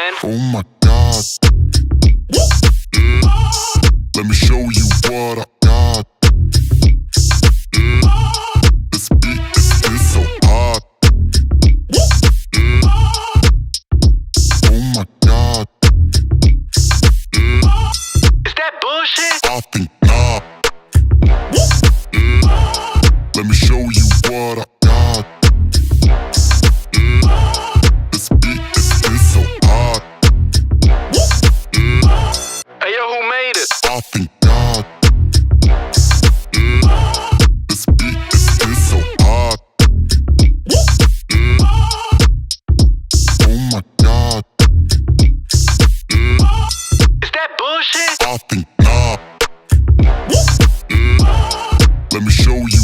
man. Oh my God. Let me show you what I got. This beat is so hot. Oh my God. Is that bullshit? I think not. Let me show you what I got. This beat is so hot. Hey yo, who made it? I think not. This beat is so hot. Oh my God. Is that bullshit? I think not. Let me show you